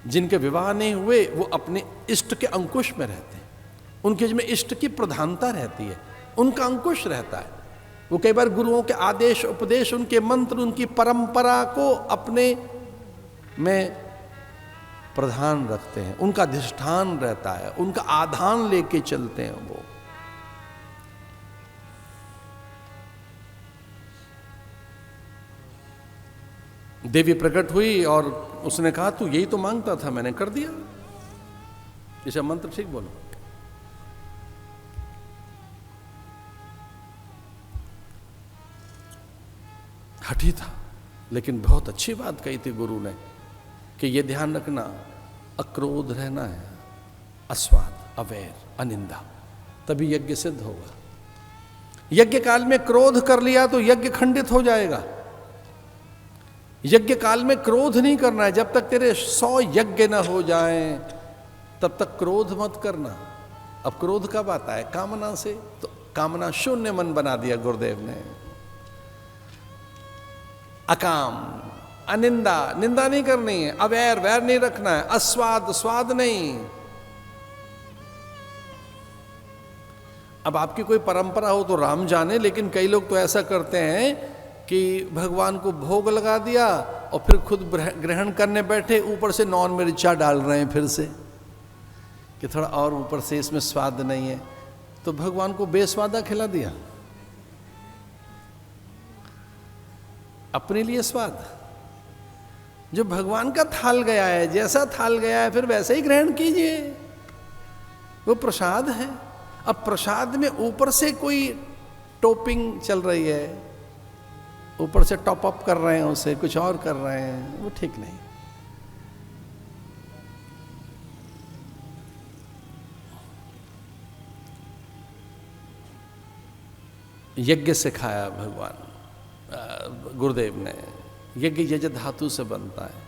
जिनके विवाह नहीं हुए वो अपने इष्ट के अंकुश में रहते हैं, उनके जिसमें इष्ट की प्रधानता रहती है, उनका अंकुश रहता है। वो कई बार गुरुओं के आदेश उपदेश, उनके मंत्र, उनकी परंपरा को अपने में प्रधान रखते हैं, उनका अधिष्ठान रहता है, उनका आधान लेके चलते हैं। वो देवी प्रकट हुई और उसने कहा तू यही तो मांगता था, मैंने कर दिया। इसे मंत्र ठीक बोलो। हठी था, लेकिन बहुत अच्छी बात कही थी गुरु ने कि ये ध्यान रखना, अक्रोध रहना है, अस्वाद, अवैर, अनिंदा, तभी यज्ञ सिद्ध होगा। यज्ञ काल में क्रोध कर लिया तो यज्ञ खंडित हो जाएगा। यज्ञ काल में क्रोध नहीं करना है। जब तक तेरे 100 यज्ञ न हो जाएं तब तक क्रोध मत करना। अब क्रोध कब आता है? कामना से। तो कामना शून्य मन बना दिया गुरुदेव ने। अकाम, अनिंदा, निंदा नहीं करनी है, अवैर, वैर नहीं रखना है, अस्वाद, स्वाद नहीं। अब आपकी कोई परंपरा हो तो राम जाने, लेकिन कई लोग तो ऐसा करते हैं कि भगवान को भोग लगा दिया और फिर खुद ग्रहण करने बैठे, ऊपर से नॉन मिर्चा डाल रहे हैं फिर से कि थोड़ा और ऊपर से इसमें स्वाद नहीं है, तो भगवान को बेस्वादा खिला दिया, अपने लिए स्वाद। जो भगवान का थाल गया है, जैसा थाल गया है फिर वैसे ही ग्रहण कीजिए, वो प्रसाद है। अब प्रसाद में ऊपर से कोई टॉपिंग चल रही है, ऊपर से टॉप अप कर रहे हैं, उसे कुछ और कर रहे हैं, वो ठीक नहीं। यज्ञ सिखाया भगवान गुरुदेव ने। यज्ञ यज धातु से बनता है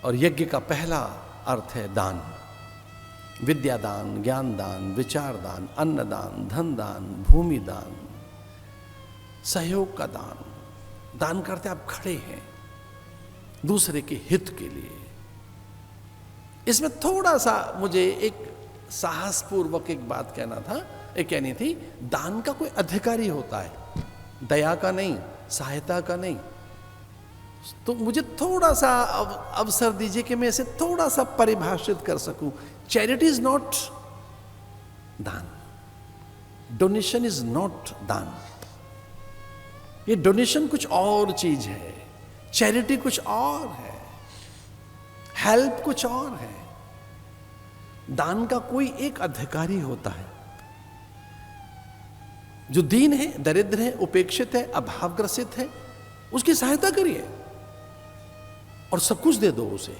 और यज्ञ का पहला अर्थ है दान। विद्या दान, ज्ञान दान, विचार दान, अन्न दान, धन दान, भूमि दान, सहयोग का दान। दान करते आप खड़े हैं दूसरे के हित के लिए। इसमें थोड़ा सा मुझे एक साहसपूर्वक एक बात कहना था, एक कहनी थी, दान का कोई अधिकारी होता है, दया का नहीं, सहायता का नहीं। तो मुझे थोड़ा सा अवसर दीजिए कि मैं इसे थोड़ा सा परिभाषित कर सकूं। चैरिटी इज नॉट दान, डोनेशन इज नॉट दान। ये डोनेशन कुछ और चीज है, चैरिटी कुछ और है, हेल्प कुछ और है। दान का कोई एक अधिकारी होता है जो दीन है, दरिद्र है, उपेक्षित है, अभावग्रसित है, उसकी सहायता करिए और सब कुछ दे दो उसे।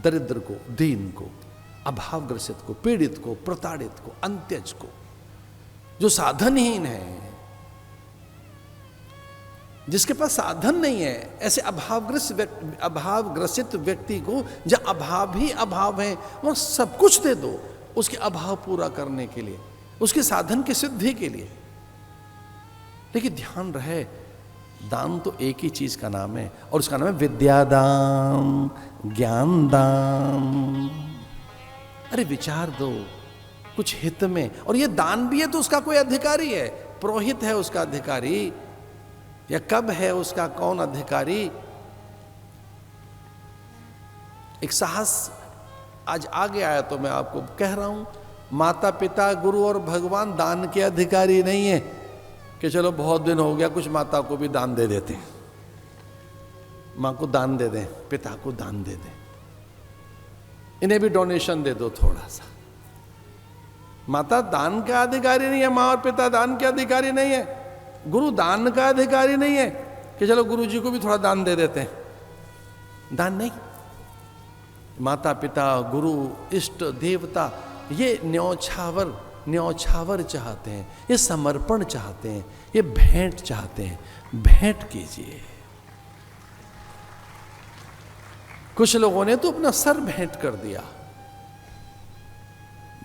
दरिद्र को, दीन को, अभावग्रसित को, पीड़ित को, प्रताड़ित को, अंत्यज को, जो साधनहीन है, जिसके पास साधन नहीं है, ऐसे अभावग्रसित व्यक्ति को, जब अभाव ही अभाव है, वह सब कुछ दे दो उसके अभाव पूरा करने के लिए, उसके साधन की सिद्धि के लिए। लेकिन ध्यान रहे, दान तो एक ही चीज का नाम है और उसका नाम है विद्यादान, ज्ञान दान। अरे विचार दो कुछ हित में, और ये दान भी है तो उसका कोई अधिकारी है, पुरोहित है उसका अधिकारी, या कब है उसका कौन अधिकारी। एक साहस आज आगे आया तो मैं आपको कह रहा हूं, माता पिता, गुरु और भगवान दान के अधिकारी नहीं है कि चलो बहुत दिन हो गया कुछ माता को भी दान दे देते हैं, मां को दान दे दें, पिता को दान दे दें, इन्हें भी डोनेशन दे दो थोड़ा सा। माता दान का अधिकारी नहीं है, मां और पिता दान के अधिकारी नहीं है, गुरु दान का अधिकारी नहीं है कि चलो गुरु जी को भी थोड़ा दान दे देते हैं। दान नहीं। माता पिता, गुरु, इष्ट देवता ये न्यौछावर चाहते हैं, ये समर्पण चाहते हैं, ये भेंट चाहते हैं। भेंट कीजिए। कुछ लोगों ने तो अपना सर भेंट कर दिया।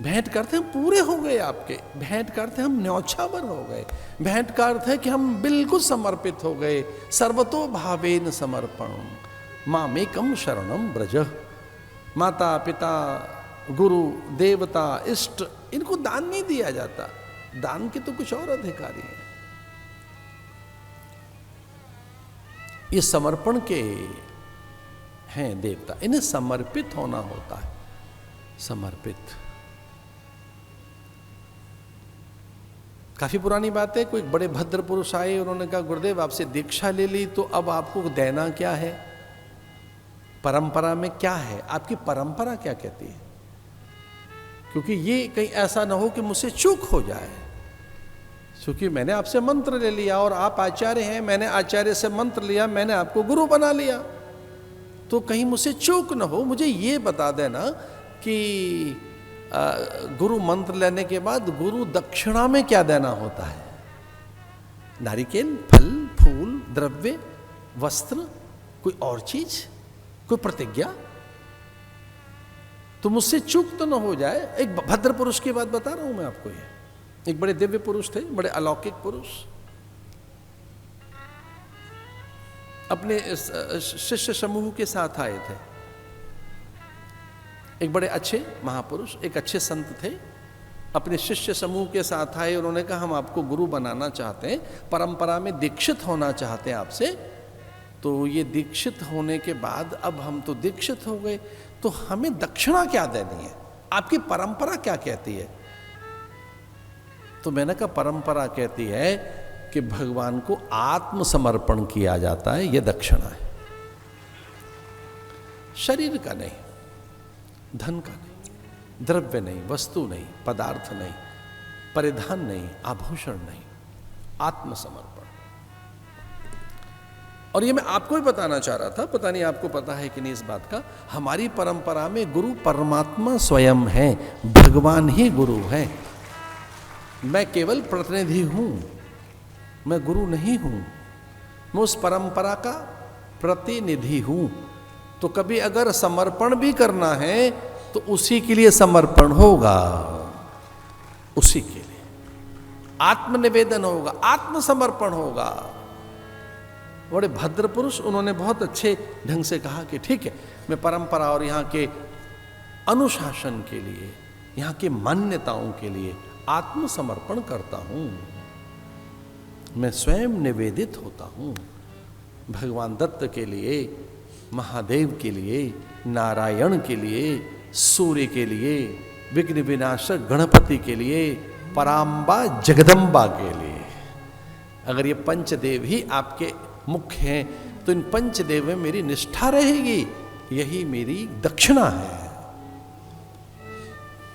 भेंट करते हम पूरे हो गए आपके, भेंट करते हम न्यौछावर हो गए, भेंट का अर्थ है कि हम बिल्कुल समर्पित हो गए। सर्वतो भावेन समर्पण, मामेकम शरणम ब्रज। माता पिता गुरु देवता इष्ट इनको दान नहीं दिया जाता, दान के तो कुछ और अधिकारी हैं। ये समर्पण के हैं देवता, इन्हें समर्पित होना होता है। समर्पित काफी पुरानी बात है। कोई बड़े भद्र पुरुष आए, उन्होंने कहा गुरुदेव आपसे दीक्षा ले ली तो अब आपको देना क्या है, परंपरा में क्या है, आपकी परंपरा क्या कहती है, क्योंकि ये कहीं ऐसा ना हो कि मुझसे चूक हो जाए। क्योंकि मैंने आपसे मंत्र ले लिया और आप आचार्य हैं, मैंने आचार्य से मंत्र लिया, मैंने आपको गुरु बना लिया, तो कहीं मुझसे चूक ना हो। मुझे ये बता देना कि गुरु मंत्र लेने के बाद गुरु दक्षिणा में क्या देना होता है। नारिकेल, फल, फूल, द्रव्य, वस्त्र, कोई और चीज, कोई प्रतिज्ञा, तो मुझसे चूक तो न हो जाए। एक भद्र पुरुष की बात बता रहा हूं मैं आपको। ये एक बड़े दिव्य पुरुष थे, बड़े अलौकिक पुरुष, अपने शिष्य समूह के साथ आए थे। एक बड़े अच्छे महापुरुष, एक अच्छे संत थे, अपने शिष्य समूह के साथ आए। उन्होंने कहा हम आपको गुरु बनाना चाहते हैं, परंपरा में दीक्षित होना चाहते हैं आपसे। तो ये दीक्षित होने के बाद अब हम तो दीक्षित हो गए, तो हमें दक्षिणा क्या देनी है, आपकी परंपरा क्या कहती है। तो मैंने कहा परंपरा कहती है कि भगवान को आत्मसमर्पण किया जाता है, यह दक्षिणा है, शरीर का नहीं, धन का नहीं, द्रव्य नहीं, वस्तु नहीं, पदार्थ नहीं, परिधान नहीं, आभूषण नहीं, आत्मसमर्पण। और ये मैं आपको भी बताना चाह रहा था, पता नहीं आपको पता है कि नहीं इस बात का, हमारी परंपरा में गुरु परमात्मा स्वयं है, भगवान ही गुरु है। मैं केवल प्रतिनिधि हूं, मैं गुरु नहीं हूं, मैं उस परंपरा का प्रतिनिधि हूं। तो कभी अगर समर्पण भी करना है तो उसी के लिए समर्पण होगा, उसी के लिए आत्मनिवेदन होगा, आत्मसमर्पण होगा। बड़े भद्र पुरुष, उन्होंने बहुत अच्छे ढंग से कहा कि ठीक है, मैं परंपरा और यहाँ के अनुशासन के लिए, यहाँ के मान्यताओं के लिए आत्मसमर्पण करता हूं, मैं स्वयं निवेदित होता हूं, भगवान दत्त के लिए, महादेव के लिए, नारायण के लिए, सूर्य के लिए, विघ्न विनाशक गणपति के लिए, पराम्बा जगदम्बा के लिए। अगर ये पंचदेव ही आपके मुख्य हैं तो इन पंचदेव में मेरी निष्ठा रहेगी, यही मेरी दक्षिणा है।